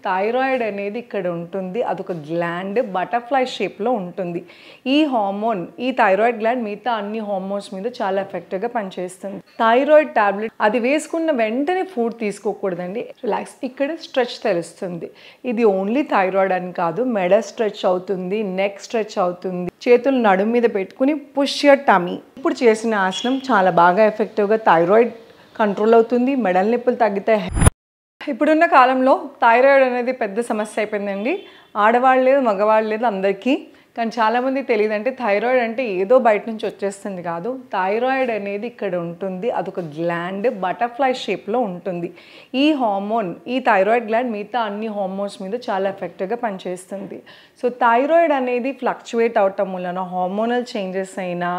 Thyroid అనేది ఇక్కడ ఉంటుంది. అదొక గ్లాండ్ బటర్ఫ్లై షేప్లో ఉంటుంది. ఈ హార్మోన్, ఈ థైరాయిడ్ గ్లాండ్ మిగతా అన్ని హార్మోన్స్ మీద చాలా ఎఫెక్టివ్గా పనిచేస్తుంది. థైరాయిడ్ టాబ్లెట్ అది వేసుకున్న వెంటనే ఫుడ్ తీసుకోకూడదండి. రిలాక్స్. ఇక్కడ స్ట్రెచ్ తెలుస్తుంది. ఇది ఓన్లీ థైరాయిడ్ అని కాదు, మెడ స్ట్రెచ్ అవుతుంది, నెక్ స్ట్రెచ్ అవుతుంది. చేతులు నడుము మీద పెట్టుకుని పుష్ యువర్ టమీ. ఇప్పుడు చేసిన ఆసనం చాలా బాగా ఎఫెక్టివ్గా థైరాయిడ్ కంట్రోల్ అవుతుంది, మెడల నొప్పులు తగ్గుతాయి. ఇప్పుడున్న కాలంలో థైరాయిడ్ అనేది పెద్ద సమస్య అయిపోయిందండి. ఆడవాళ్ళు లేదు, మగవాళ్ళు లేదు, అందరికీ. కానీ చాలామంది తెలియదు. అంటే థైరాయిడ్ అంటే ఏదో బయట నుంచి వచ్చేస్తుంది కాదు. థైరాయిడ్ అనేది ఇక్కడ ఉంటుంది. అదొక గ్లాండ్ బటర్ఫ్లై షేప్లో ఉంటుంది. ఈ హార్మోన్, ఈ థైరాయిడ్ గ్లాండ్ మిగతా అన్ని హార్మోన్స్ మీద చాలా ఎఫెక్టివ్గా పనిచేస్తుంది. సో థైరాయిడ్ అనేది ఫ్లక్చువేట్ అవటం వలన హార్మోనల్ చేంజెస్ అయినా,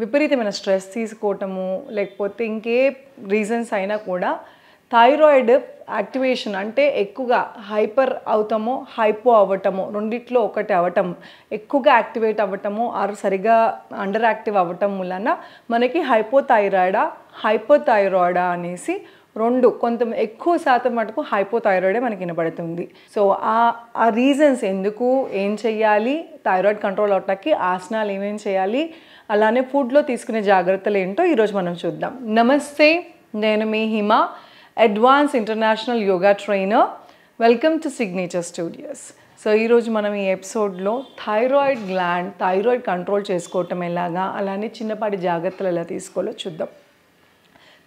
విపరీతమైన స్ట్రెస్ తీసుకోవటము, లేకపోతే ఇంకే రీజన్స్ అయినా కూడా థైరాయిడ్ యాక్టివేషన్ అంటే ఎక్కువగా హైపర్ అవుతామో, హైపో అవ్వటము, రెండిట్లో ఒకటి అవ్వటం, ఎక్కువగా యాక్టివేట్ అవ్వటము ఆర్ సరిగా అండర్ యాక్టివ్ అవ్వటం వలన మనకి హైపోథైరాయిడా అనేసి రెండు కొంత ఎక్కువ శాతం మటుకు హైపోథైరాయిడే మనకి వినబడుతుంది. సో ఆ రీజన్స్ ఎందుకు, ఏం చెయ్యాలి, థైరాయిడ్ కంట్రోల్ అవటానికి ఆసనాలు ఏమేం చేయాలి, అలానే ఫుడ్లో తీసుకునే జాగ్రత్తలు ఏంటో ఈరోజు మనం చూద్దాం. నమస్తే, నేను మీ Hima, advance international yoga trainer. Welcome to signature studios. So ఈరోజు మనం ఈ ఎపిసోడ్లో థైరాయిడ్ కంట్రోల్ చేసుకోవటం ఎలాగా, అలానే చిన్నపాటి జాగ్రత్తలు ఎలా తీసుకోవాలో చూద్దాం.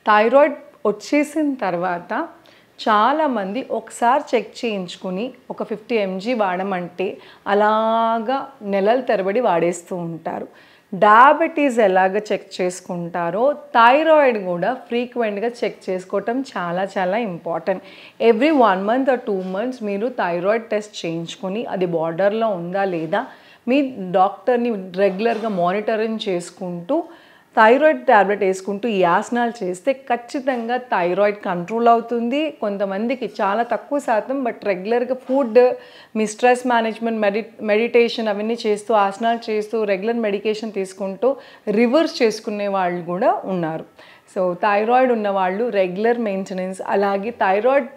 థైరాయిడ్ వచ్చేసిన తర్వాత చాలామంది ఒకసారి చెక్ చేయించుకుని ఒక 50 mg వాడమంటే అలాగా నెలల తరబడి వాడేస్తూ ఉంటారు. డయాబెటీస్ ఎలాగ చెక్ చేసుకుంటారో థైరాయిడ్ కూడా ఫ్రీక్వెంట్గా చెక్ చేసుకోవటం చాలా చాలా important. Every 1 month or 2 months మీరు థైరాయిడ్ టెస్ట్ చేయించుకొని అది బార్డర్లో ఉందా లేదా మీ డాక్టర్ని రెగ్యులర్గా మానిటరింగ్ చేసుకుంటూ థైరాయిడ్ ట్యాబ్లెట్ వేసుకుంటూ ఈ ఆసనాలు చేస్తే ఖచ్చితంగా థైరాయిడ్ కంట్రోల్ అవుతుంది. కొంతమందికి చాలా తక్కువ శాతం, బట్ రెగ్యులర్గా ఫుడ్, మీ స్ట్రెస్ మేనేజ్మెంట్, మెడిటేషన్ అవన్నీ చేస్తూ, ఆసనాలు చేస్తూ, రెగ్యులర్ మెడికేషన్ తీసుకుంటూ రివర్స్ చేసుకునే వాళ్ళు కూడా ఉన్నారు. సో థైరాయిడ్ ఉన్న వాళ్ళు రెగ్యులర్ మెయింటెనెన్స్, అలాగే థైరాయిడ్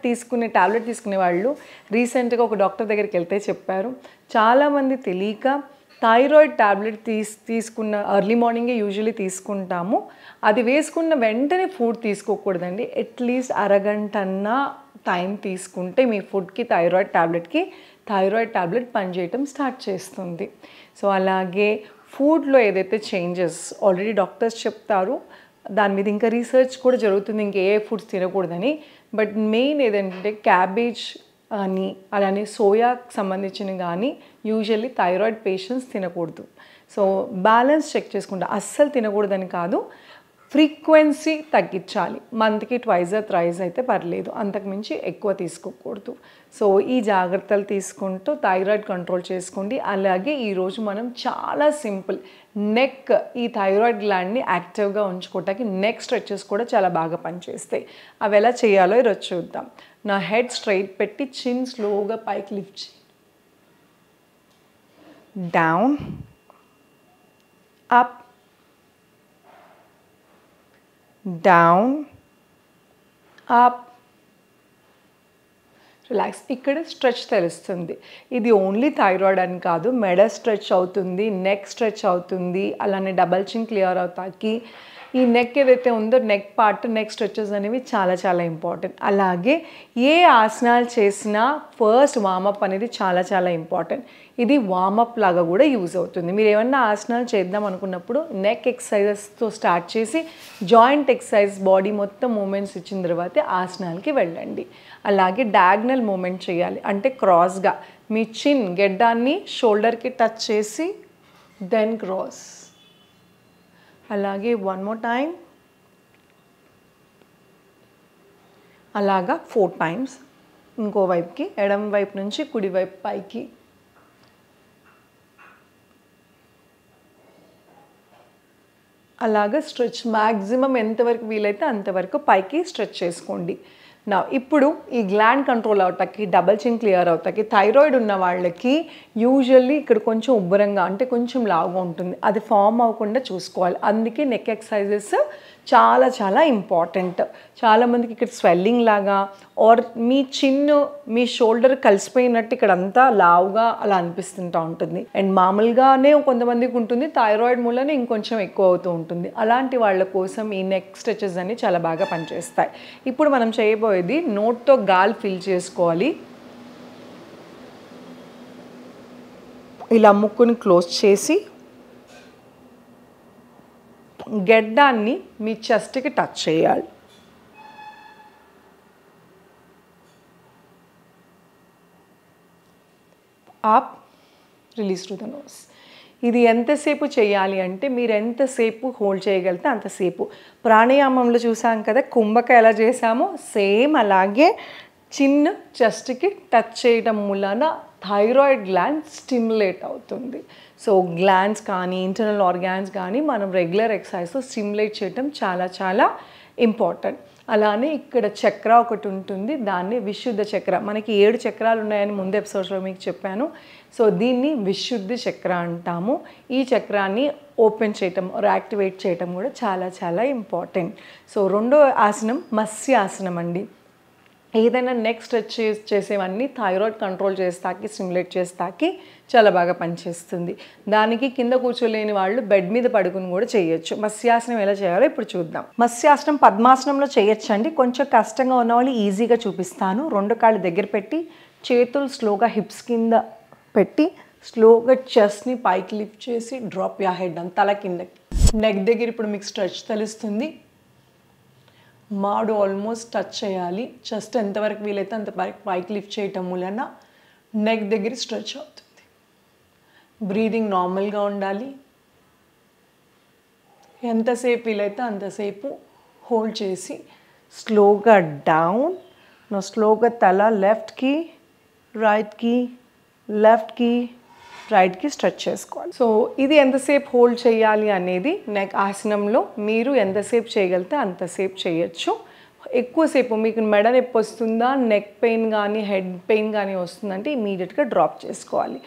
ట్యాబ్లెట్ తీసుకునే వాళ్ళు రీసెంట్గా ఒక డాక్టర్ దగ్గరికి వెళ్తే చెప్పారు, చాలామంది తెలియక థైరాయిడ్ ట్యాబ్లెట్ తీసుకున్న ఎర్లీ మార్నింగే యూజువలీ తీసుకుంటాము. అది వేసుకున్న వెంటనే ఫుడ్ తీసుకోకూడదండి. అట్లీస్ట్ అరగంటన్నా టైం తీసుకుంటే మీ ఫుడ్కి థైరాయిడ్ ట్యాబ్లెట్ పనిచేయటం స్టార్ట్ చేస్తుంది. సో అలాగే ఫుడ్లో ఏదైతే చేంజెస్ ఆల్రెడీ డాక్టర్స్ చెప్తారు, దాని మీద ఇంకా రీసెర్చ్ కూడా జరుగుతుంది, ఇంకా ఏ ఫుడ్స్ తినకూడదని. బట్ మెయిన్ ఏదంటే క్యాబేజ్ అని, అలానే సోయాకి సంబంధించిన కానీ యూజువల్లీ థైరాయిడ్ పేషెంట్స్ తినకూడదు. సో బ్యాలెన్స్ చెక్ చేసుకుంటా, అస్సలు తినకూడదని కాదు, ఫ్రీక్వెన్సీ తగ్గించాలి. మంత్కి 2 or 3 అయితే పర్లేదు, అంతకుమించి ఎక్కువ తీసుకోకూడదు. సో ఈ జాగ్రత్తలు తీసుకుంటూ థైరాయిడ్ కంట్రోల్ చేసుకోండి. అలాగే ఈరోజు మనం చాలా సింపుల్ నెక్, ఈ థైరాయిడ్ గ్లాండ్ని యాక్టివ్గా ఉంచుకోవటానికి నెక్ స్ట్రెచెస్ కూడా చాలా బాగా పనిచేస్తాయి. అవి ఎలా చేయాలో ఈరోజు చూద్దాం. నా హెడ్ స్ట్రైట్ పెట్టి చిన్ స్లోగా పైకి లిఫ్ట్ చేయి, down, up, down, up, relax. ఇక్కడ స్ట్రెచ్ తెలుస్తుంది. ఇది ఓన్లీ థైరాయిడ్ అని కాదు, మెడ స్ట్రెచ్ అవుతుంది, నెక్ స్ట్రెచ్ అవుతుంది, అలానే డబల్ చిన్ క్లియర్ అవుతాకి. ఈ నెక్ ఏదైతే ఉందో నెక్ పార్ట్, నెక్ స్ట్రెచెస్ అనేవి చాలా చాలా ఇంపార్టెంట్. అలాగే ఏ ఆసనాలు చేసినా ఫస్ట్ వార్మప్ అనేది చాలా చాలా ఇంపార్టెంట్. ఇది వార్మప్ లాగా కూడా యూజ్ అవుతుంది. మీరు ఏమన్నా ఆసనాలు చేద్దాం అనుకున్నప్పుడు నెక్ ఎక్సర్సైజెస్తో స్టార్ట్ చేసి జాయింట్ ఎక్సర్సైజ్, బాడీ మొత్తం మూమెంట్స్ ఇచ్చిన తర్వాత ఆసనాలకి వెళ్ళండి. అలాగే డయాగ్నల్ మూమెంట్ చేయాలి, అంటే క్రాస్గా మీ చిన్ గెడ్డాన్ని షోల్డర్కి టచ్ చేసి దెన్ క్రాస్. అలాగే 1 more time, అలాగా 4 times. ఇంకో వైపుకి, ఎడమ వైపు నుంచి కుడి వైపు పైకి. అలాగా స్ట్రెచ్ మ్యాక్సిమం ఎంతవరకు వీలైతే అంతవరకు పైకి స్ట్రెచ్ చేసుకోండి. నా ఇప్పుడు ఈ గ్లాండ్ కంట్రోల్ అవటానికి, డబల్ చిన్ క్లియర్ అవటానికి, థైరాయిడ్ ఉన్న వాళ్ళకి యూజువల్లీ ఇక్కడ కొంచెం ఉబ్బరంగా, అంటే కొంచెం లావుగా ఉంటుంది, అది ఫామ్ అవ్వకుండా చూసుకోవాలి. అందుకే నెక్ ఎక్సర్సైజెస్ చాలా చాలా ఇంపార్టెంట్. చాలామందికి ఇక్కడ స్వెల్లింగ్ లాగా ఆర్ మీ చిన్ను మీ షోల్డర్ కలిసిపోయినట్టు ఇక్కడ అంతా లావుగా అలా అనిపిస్తుంటూ ఉంటుంది. అండ్ మామూలుగానే కొంతమందికి ఉంటుంది, థైరాయిడ్ మూలనే ఇంకొంచెం ఎక్కువ అవుతూ ఉంటుంది. అలాంటి వాళ్ళ కోసం ఈ నెక్ స్ట్రెచెస్ అన్ని చాలా బాగా పనిచేస్తాయి. ఇప్పుడు మనం చేయబోయేది నోట్తో గాలి ఫిల్ చేసుకోవాలి. ఇలా ముక్కుని క్లోజ్ చేసి గెడ్డాన్ని మీ చెస్ట్కి టచ్ చేయాలి. Up, release to the nose. ఇది ఎంతసేపు చేయాలి అంటే మీరు ఎంతసేపు హోల్డ్ చేయగలిగితే అంతసేపు. ప్రాణాయామంలో చూసాం కదా కుంభక ఎలా చేసామో సేమ్ అలాగే చిన్న చెస్ట్కి టచ్ చేయడం మూలన థైరాయిడ్ గ్లాండ్ స్టిమ్యులేట్ అవుతుంది. సో గ్లాండ్స్ కానీ ఇంటర్నల్ ఆర్గాన్స్ కానీ మనం రెగ్యులర్ ఎక్సర్సైజ్తో స్టిమ్యులేట్ చేయడం చాలా చాలా ఇంపార్టెంట్. అలానే ఇక్కడ చక్ర ఒకటి ఉంటుంది, దాన్ని విశుద్ధ చక్ర. మనకి 7 చక్రాలు ఉన్నాయని ముందు ఎపిసోడ్స్లో మీకు చెప్పాను. సో దీన్ని విశుద్ధి చక్ర అంటాము. ఈ చక్రాన్ని ఓపెన్ చేయటం యాక్టివేట్ చేయటం కూడా చాలా చాలా ఇంపార్టెంట్. సో రెండో ఆసనం మత్స్యాసనం అండి. ఏదైనా నెక్ స్ట్రెచ్ చేసేవన్నీ థైరాయిడ్ కంట్రోల్ చేస్తాకి స్టిమ్యులేట్ చేస్తాకి చాలా బాగా పనిచేస్తుంది. దానికి కింద కూర్చోలేని వాళ్ళు బెడ్ మీద పడుకుని కూడా చేయొచ్చు. మత్స్యాసనం ఎలా చేయాలో ఇప్పుడు చూద్దాం. మత్స్యాసనం పద్మాసనంలో చేయొచ్చు అండి. కొంచెం కష్టంగా ఉన్న వాళ్ళు ఈజీగా చూపిస్తాను. 2 కాళ్ళు దగ్గర పెట్టి చేతులు స్లోగా హిప్స్ కింద పెట్టి స్లోగా చెస్ట్ని పైకి లిఫ్ట్ చేసి డ్రాప్ యా హెడ్ అని తల కిందకి. నెక్ దగ్గర ఇప్పుడు మీకు స్ట్రెచ్ తెలుస్తుంది. మాడు ఆల్మోస్ట్ టచ్ చేయాలి. చెస్ట్ ఎంతవరకు వీలైతే అంత పైకి లిఫ్ట్ చేయటం వలన నెక్ దగ్గర స్ట్రెచ్ అవుతుంది. బ్రీదింగ్ నార్మల్గా ఉండాలి. ఎంతసేపు వీలైతే అంతసేపు హోల్డ్ చేసి స్లోగా డౌన్. స్లోగా తల లెఫ్ట్కి రైట్కి లెఫ్ట్కి రైట్కి స్ట్రెచ్ చేసుకోవాలి. సో ఇది ఎంతసేపు హోల్డ్ చేయాలి అనేది నెక్ ఆసనంలో మీరు ఎంతసేపు చేయగలిగితే అంతసేపు చేయొచ్చు. ఎక్కువసేపు మీకు మెడ నొప్పి వస్తుందా, నెక్ పెయిన్ కానీ హెడ్ పెయిన్ కానీ వస్తుందంటే ఇమీడియట్గా డ్రాప్ చేసుకోవాలి.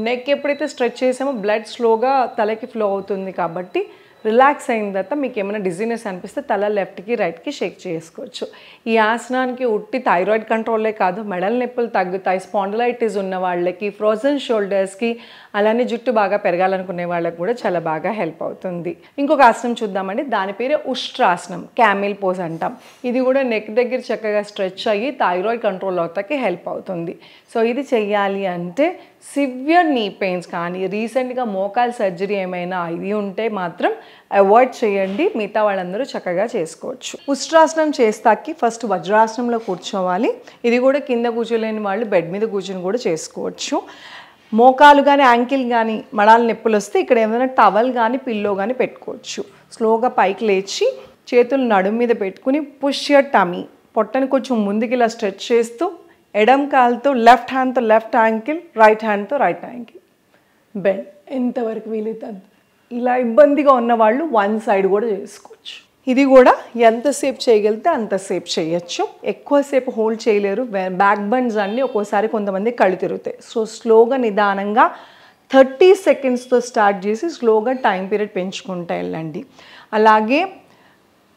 నెక్ ఎప్పుడైతే స్ట్రెచ్ చేసామో బ్లడ్ స్లోగా తలకి ఫ్లో అవుతుంది కాబట్టి రిలాక్స్ అయిన తర్వాత మీకు ఏమైనా డిజీనెస్ అనిపిస్తే తల లెఫ్ట్కి రైట్కి షేక్ చేసుకోవచ్చు. ఈ ఆసనానికి ఉట్టి థైరాయిడ్ కంట్రోలే కాదు, మెడల నొప్పులు తగ్గుతాయి. స్పాండిలైటిస్ ఉన్న వాళ్ళకి, ఫ్రోజన్ షోల్డర్స్కి, అలానే జుట్టు బాగా పెరగాలనుకునే వాళ్ళకి కూడా చాలా బాగా హెల్ప్ అవుతుంది. ఇంకొక ఆసనం చూద్దామండి. దాని పేరే ఉష్ట్రాసనం, క్యామిల్ పోజ్ అంటాం. ఇది కూడా నెక్ దగ్గర చక్కగా స్ట్రెచ్ అయ్యి థైరాయిడ్ కంట్రోల్ అవుతాకి హెల్ప్ అవుతుంది. సో ఇది చెయ్యాలి అంటే సివియర్ నీ పెయిన్స్ కానీ రీసెంట్గా మోకాల్ సర్జరీ ఏమైనా ఇది ఉంటే మాత్రం అవాయిడ్ చేయండి. మిగతా వాళ్ళందరూ చక్కగా చేసుకోవచ్చు. ఉష్ట్రాసనం చేస్తాకి ఫస్ట్ వజ్రాసనంలో కూర్చోవాలి. ఇది కూడా కింద కూర్చోలేని వాళ్ళు బెడ్ మీద కూర్చొని కూడా చేసుకోవచ్చు. మోకాలు కానీ యాంకిల్ కానీ మడాల నొప్పులు వస్తే ఇక్కడ ఏమైనా టవల్ కానీ పిల్లో కానీ పెట్టుకోవచ్చు. స్లోగా పైకి లేచి చేతులు నడుము మీద పెట్టుకుని పుష్ యువర్ టమీ, పొట్టని కొంచెం ముందుకి ఇలా స్ట్రెచ్ చేస్తూ ఎడమ కాలుతో లెఫ్ట్ హ్యాండ్తో లెఫ్ట్ యాంకిల్, రైట్ హ్యాండ్తో రైట్ యాంకిల్, బెండ్ ఎంతవరకు వీలైతే అంత. ఇలా ఇబ్బందిగా ఉన్న వాళ్ళు 1 సైడ్ కూడా చేసుకోవచ్చు. ఇది కూడా ఎంతసేపు చేయగలిగితే అంతసేపు చేయొచ్చు. ఎక్కువసేపు హోల్డ్ చేయలేరు. బ్యాక్ బెండ్స్ అన్నీ ఒక్కోసారి కొంతమంది కళ్ళు తిరుగుతాయి. సో స్లోగా నిదానంగా 30 సెకండ్స్తో స్టార్ట్ చేసి స్లోగా టైం పీరియడ్ పెంచుకుంటూ వెళ్ళండి. అలాగే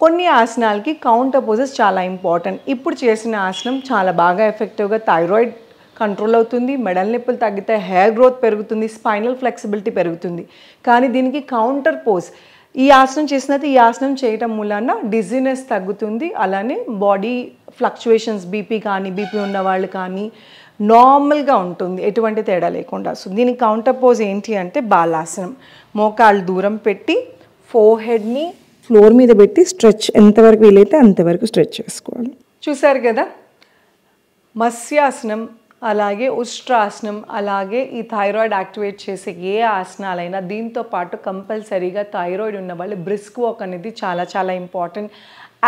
కొన్ని ఆసనాలకి కౌంటర్ పోజెస్ చాలా ఇంపార్టెంట్. ఇప్పుడు చేసిన ఆసనం చాలా బాగా ఎఫెక్టివ్గా థైరాయిడ్ కంట్రోల్ అవుతుంది, మెడల నొప్పులు తగ్గుతాయి, హెయిర్ గ్రోత్ పెరుగుతుంది, స్పైనల్ ఫ్లెక్సిబిలిటీ పెరుగుతుంది. కానీ దీనికి కౌంటర్ పోజ్ ఈ ఆసనం చేసినది ఈ ఆసనం చేయటం మూలాన డిజీనెస్ తగ్గుతుంది. అలానే బాడీ ఫ్లక్చువేషన్స్, బీపీ ఉన్న వాళ్ళు కానీ నార్మల్గా ఉంటుంది, ఎటువంటి తేడా లేకుండా. సో దీనికి కౌంటర్ పోజ్ ఏంటి అంటే బాలాసనం. మోకాళ్ళు దూరం పెట్టి ఫోర్హెడ్ని ఫ్లోర్ మీద పెట్టి స్ట్రెచ్ ఎంతవరకు వీలైతే అంతవరకు స్ట్రెచ్ చేసుకోవాలి. చూసారు కదా, మత్స్యాసనం అలాగే ఉష్ట్రాసనం అలాగే ఈ థైరాయిడ్ యాక్టివేట్ చేసే ఏ ఆసనాలైనా దీంతో పాటు కంపల్సరీగా థైరాయిడ్ ఉన్న వాళ్ళు బ్రిస్క్ వాక్ అనేది చాలా చాలా ఇంపార్టెంట్.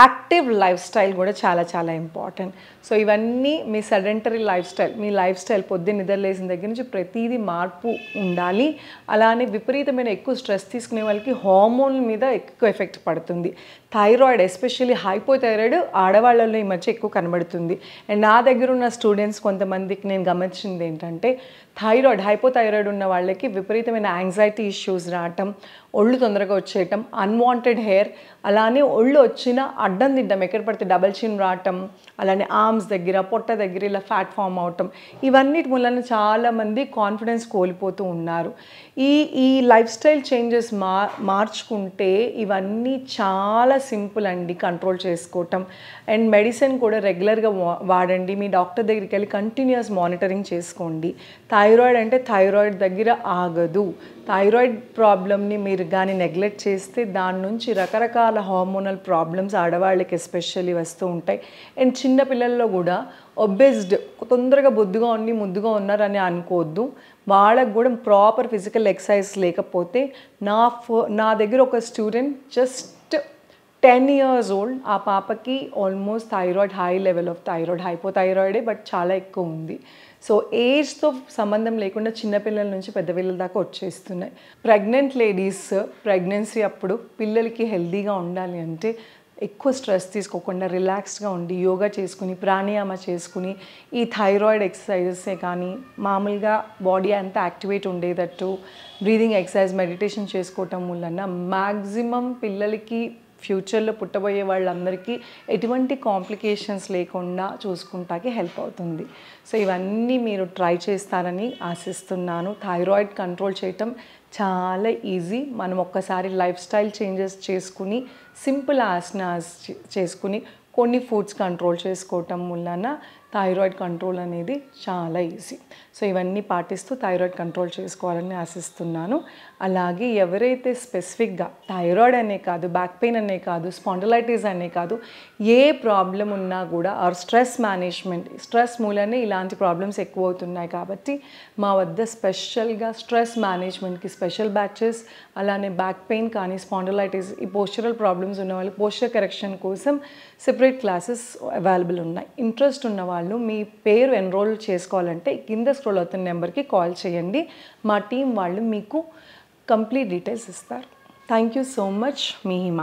యాక్టివ్ లైఫ్ స్టైల్ కూడా చాలా చాలా ఇంపార్టెంట్. సో ఇవన్నీ మీ సెడెంటరీ లైఫ్ స్టైల్, మీ లైఫ్ స్టైల్ పొద్దున్న నిద్రలేసిన దగ్గర నుంచి ప్రతిదీ మార్పు ఉండాలి. అలానే విపరీతమైన ఎక్కువ స్ట్రెస్ తీసుకునే వాళ్ళకి హార్మోన్ మీద ఎక్కువ ఎఫెక్ట్ పడుతుంది. థైరాయిడ్, ఎస్పెషల్లీ హైపోథైరాయిడ్ ఆడవాళ్ళలో ఈ మధ్య ఎక్కువ కనబడుతుంది. అండ్ నా దగ్గర ఉన్న స్టూడెంట్స్ కొంతమందికి నేను గమనించింది ఏంటంటే థైరాయిడ్, హైపోథైరాయిడ్ ఉన్న వాళ్ళకి విపరీతమైన యాంగ్జైటీ ఇష్యూస్ రావటం, ఒళ్ళు తొందరగా వచ్చేయటం, అన్వాంటెడ్ హెయిర్, అలానే ఒళ్ళు వచ్చిన అడ్డం తింటాం, ఎక్కడ పడితే డబల్ చిన్ రావటం, అలానే ఆర్మ్స్ దగ్గర, పొట్ట దగ్గర ఇలా ఫ్యాట్ ఫామ్ అవటం, ఇవన్నిటి మూలన చాలామంది కాన్ఫిడెన్స్ కోల్పోతూ ఉన్నారు. ఈ లైఫ్ స్టైల్ చేంజెస్ మార్చుకుంటే ఇవన్నీ చాలా సింపుల్ అండి కంట్రోల్ చేసుకోవటం. అండ్ మెడిసిన్ కూడా రెగ్యులర్గా వాడండి. మీ డాక్టర్ దగ్గరికి వెళ్ళి కంటిన్యూస్ మానిటరింగ్ చేసుకోండి. థైరాయిడ్ అంటే థైరాయిడ్ దగ్గర ఆగదు. థైరాయిడ్ ప్రాబ్లమ్ని మీరు కానీ నెగ్లెక్ట్ చేస్తే దాని నుంచి రకరకాల హార్మోనల్ ప్రాబ్లమ్స్ ఆడవాళ్ళకి ఎస్పెషల్లీ వస్తూ ఉంటాయి. అండ్ చిన్నపిల్లల్లో కూడా ఒబెస్డ్, తొందరగా బొద్దుగా ఉండి ముద్దుగా ఉన్నారని అనుకోవద్దు. వాళ్ళకు కూడా ప్రాపర్ ఫిజికల్ ఎక్సర్సైజ్ లేకపోతే నా దగ్గర ఒక స్టూడెంట్ జస్ట్ 10 years old, ఆ పాపకి almost thyroid, high level of thyroid, హైపోథైరాయిడే బట్ చాలా ఎక్కువ ఉంది. సో ఏజ్తో సంబంధం లేకుండా చిన్నపిల్లల నుంచి పెద్ద పిల్లల దాకా వచ్చేస్తున్నాయి. ప్రెగ్నెంట్ లేడీస్ ప్రెగ్నెన్సీ అప్పుడు పిల్లలకి హెల్తీగా ఉండాలి అంటే ఎక్కువ స్ట్రెస్ తీసుకోకుండా రిలాక్స్డ్గా ఉండి యోగా చేసుకుని, ప్రాణాయామ చేసుకుని, ఈ థైరాయిడ్ ఎక్సర్సైజెసే కానీ మామూలుగా బాడీ అంతా యాక్టివేట్ ఉండేటట్టు బ్రీదింగ్ ఎక్సర్సైజ్, మెడిటేషన్ చేసుకోవటం వలన మ్యాక్సిమం పిల్లలకి ఫ్యూచర్లో పుట్టబోయే వాళ్ళందరికీ ఎటువంటి కాంప్లికేషన్స్ లేకుండా చూసుకుంటాకి హెల్ప్ అవుతుంది. సో ఇవన్నీ మీరు ట్రై చేస్తారని ఆశిస్తున్నాను. థైరాయిడ్ కంట్రోల్ చేయటం చాలా ఈజీ. మనం ఒక్కసారి లైఫ్ స్టైల్ చేంజెస్ చేసుకుని, సింపుల్ ఆసనాస్ చేసుకుని, కొన్ని ఫుడ్స్ కంట్రోల్ చేసుకోవటం వలన థైరాయిడ్ కంట్రోల్ అనేది చాలా ఈజీ. సో ఇవన్నీ పాటిస్తూ థైరాయిడ్ కంట్రోల్ చేసుకోవాలని ఆశిస్తున్నాను. అలాగే ఎవరైతే స్పెసిఫిక్గా థైరాయిడ్ అనే కాదు, బ్యాక్ పెయిన్ అనే కాదు, స్పాండిలైటిస్ అనే కాదు, ఏ ప్రాబ్లం ఉన్నా కూడా ఆర్ స్ట్రెస్ మేనేజ్మెంట్, స్ట్రెస్ మూలనే ఇలాంటి ప్రాబ్లమ్స్ ఎక్కువ అవుతున్నాయి కాబట్టి మా వద్ద స్పెషల్గా స్ట్రెస్ మేనేజ్మెంట్కి స్పెషల్ బ్యాచెస్, అలానే బ్యాక్ పెయిన్ కానీ స్పాండిలైటిస్, ఈ పోస్చరల్ ప్రాబ్లమ్స్ ఉన్న వాళ్ళు పోస్చర్ కరెక్షన్ కోసం సెపరేట్ క్లాసెస్ అవైలబుల్ ఉన్నాయి. ఇంట్రెస్ట్ ఉన్న వాళ్ళు మీ పేరు ఎన్రోల్ చేసుకోవాలంటే కింద స్క్రోల్ అవుతున్న నెంబర్కి కాల్ చేయండి. మా టీం వాళ్ళు మీకు కంప్లీట్ డీటెయిల్స్ ఇస్తారు. Thank you so much. Me Hima.